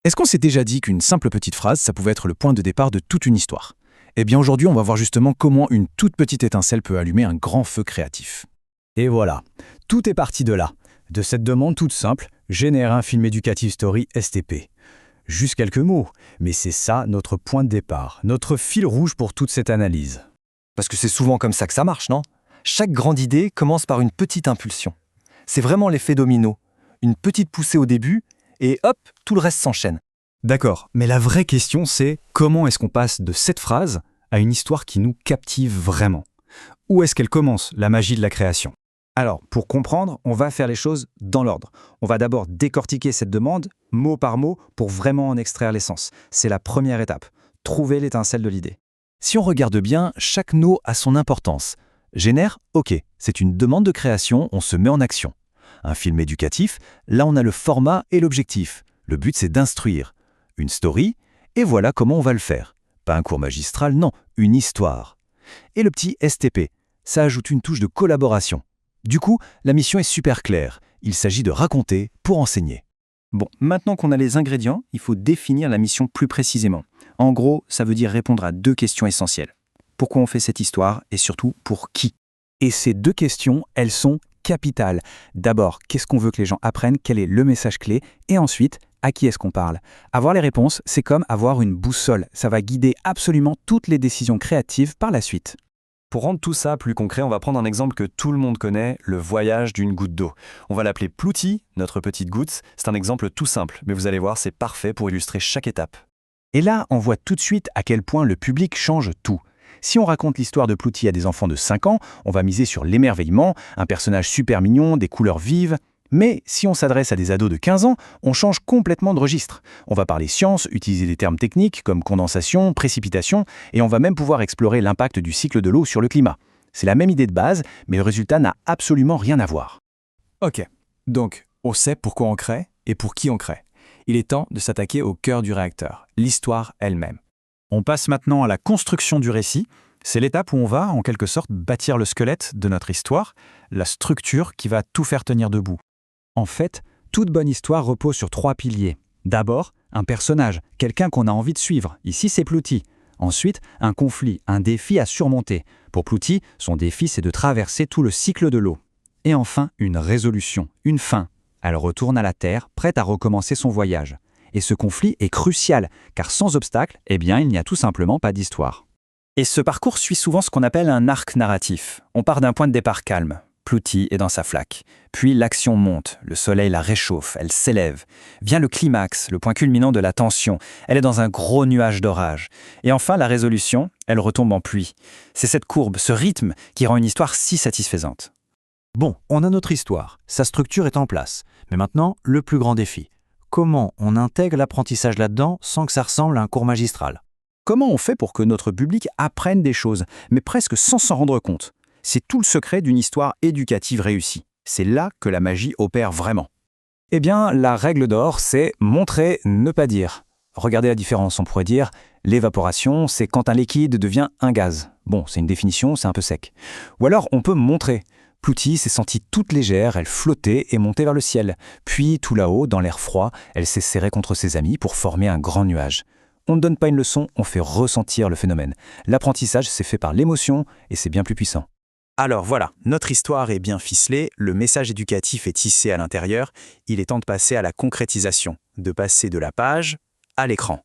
Est-ce qu'on s'est déjà dit qu'une simple petite phrase, ça pouvait être le point de départ de toute une histoire? Eh bien aujourd'hui, on va voir justement comment une toute petite étincelle peut allumer un grand feu créatif. Et voilà, tout est parti de là. De cette demande toute simple, génère un film éducatif story STP. Juste quelques mots, mais c'est ça notre point de départ, notre fil rouge pour toute cette analyse. Parce que c'est souvent comme ça que ça marche, non? Chaque grande idée commence par une petite impulsion. C'est vraiment l'effet domino. Une petite poussée au début, et hop, tout le reste s'enchaîne. D'accord, mais la vraie question c'est comment est-ce qu'on passe de cette phrase à une histoire qui nous captive vraiment? Où est-ce qu'elle commence, la magie de la création? Alors, pour comprendre, on va faire les choses dans l'ordre. On va d'abord décortiquer cette demande, mot par mot, pour vraiment en extraire l'essence. C'est la première étape. Trouver l'étincelle de l'idée. Si on regarde bien, chaque mot a son importance. Génère, ok, c'est une demande de création, on se met en action. Un film éducatif, là on a le format et l'objectif. Le but c'est d'instruire. Une story, et voilà comment on va le faire. Pas un cours magistral, non, une histoire. Et le petit STP, ça ajoute une touche de collaboration. Du coup, la mission est super claire. Il s'agit de raconter pour enseigner. Bon, maintenant qu'on a les ingrédients, il faut définir la mission plus précisément. En gros, ça veut dire répondre à deux questions essentielles. Pourquoi on fait cette histoire et surtout pour qui? Et ces deux questions, elles sont capitales. D'abord, qu'est-ce qu'on veut que les gens apprennent? Quel est le message clé? Et ensuite, à qui est-ce qu'on parle? Avoir les réponses, c'est comme avoir une boussole. Ça va guider absolument toutes les décisions créatives par la suite. Pour rendre tout ça plus concret, on va prendre un exemple que tout le monde connaît, le voyage d'une goutte d'eau. On va l'appeler Plouti, notre petite goutte. C'est un exemple tout simple, mais vous allez voir, c'est parfait pour illustrer chaque étape. Et là, on voit tout de suite à quel point le public change tout. Si on raconte l'histoire de Plouti à des enfants de 5 ans, on va miser sur l'émerveillement, un personnage super mignon, des couleurs vives. Mais si on s'adresse à des ados de 15 ans, on change complètement de registre. On va parler science, utiliser des termes techniques comme condensation, précipitation, et on va même pouvoir explorer l'impact du cycle de l'eau sur le climat. C'est la même idée de base, mais le résultat n'a absolument rien à voir. Ok, donc on sait pourquoi on crée et pour qui on crée. Il est temps de s'attaquer au cœur du réacteur, l'histoire elle-même. On passe maintenant à la construction du récit. C'est l'étape où on va, en quelque sorte, bâtir le squelette de notre histoire, la structure qui va tout faire tenir debout. En fait, toute bonne histoire repose sur 3 piliers. D'abord, un personnage, quelqu'un qu'on a envie de suivre. Ici, c'est Plouti. Ensuite, un conflit, un défi à surmonter. Pour Plouti, son défi, c'est de traverser tout le cycle de l'eau. Et enfin, une résolution, une fin. Elle retourne à la Terre, prête à recommencer son voyage. Et ce conflit est crucial, car sans obstacle, eh bien, il n'y a tout simplement pas d'histoire. Et ce parcours suit souvent ce qu'on appelle un arc narratif. On part d'un point de départ calme. Plouti est dans sa flaque. Puis l'action monte, le soleil la réchauffe, elle s'élève. Vient le climax, le point culminant de la tension. Elle est dans un gros nuage d'orage. Et enfin, la résolution, elle retombe en pluie. C'est cette courbe, ce rythme qui rend une histoire si satisfaisante. Bon, on a notre histoire, sa structure est en place. Mais maintenant, le plus grand défi. Comment on intègre l'apprentissage là-dedans sans que ça ressemble à un cours magistral? Comment on fait pour que notre public apprenne des choses, mais presque sans s'en rendre compte? C'est tout le secret d'une histoire éducative réussie. C'est là que la magie opère vraiment. Eh bien, la règle d'or, c'est montrer, ne pas dire. Regardez la différence, on pourrait dire l'évaporation, c'est quand un liquide devient un gaz. Bon, c'est une définition, c'est un peu sec. Ou alors, on peut montrer. Plouti s'est sentie toute légère, elle flottait et montait vers le ciel. Puis, tout là-haut, dans l'air froid, elle s'est serrée contre ses amis pour former un grand nuage. On ne donne pas une leçon, on fait ressentir le phénomène. L'apprentissage, c'est fait par l'émotion et c'est bien plus puissant. Alors voilà, notre histoire est bien ficelée, le message éducatif est tissé à l'intérieur, il est temps de passer à la concrétisation, de passer de la page à l'écran.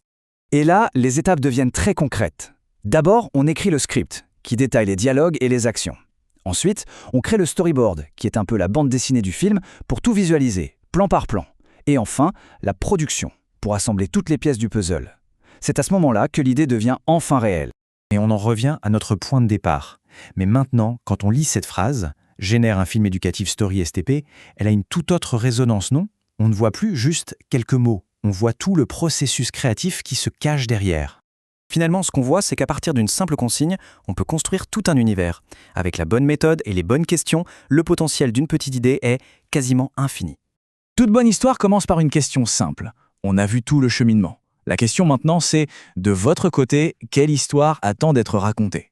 Et là, les étapes deviennent très concrètes. D'abord, on écrit le script, qui détaille les dialogues et les actions. Ensuite, on crée le storyboard, qui est un peu la bande dessinée du film, pour tout visualiser, plan par plan. Et enfin, la production, pour assembler toutes les pièces du puzzle. C'est à ce moment-là que l'idée devient enfin réelle. Et on en revient à notre point de départ. Mais maintenant, quand on lit cette phrase, génère un film éducatif story STP, elle a une toute autre résonance, non? On ne voit plus juste quelques mots, on voit tout le processus créatif qui se cache derrière. Finalement, ce qu'on voit, c'est qu'à partir d'une simple consigne, on peut construire tout un univers. Avec la bonne méthode et les bonnes questions, le potentiel d'une petite idée est quasiment infini. Toute bonne histoire commence par une question simple. On a vu tout le cheminement. La question maintenant, c'est, de votre côté, quelle histoire attend d'être racontée?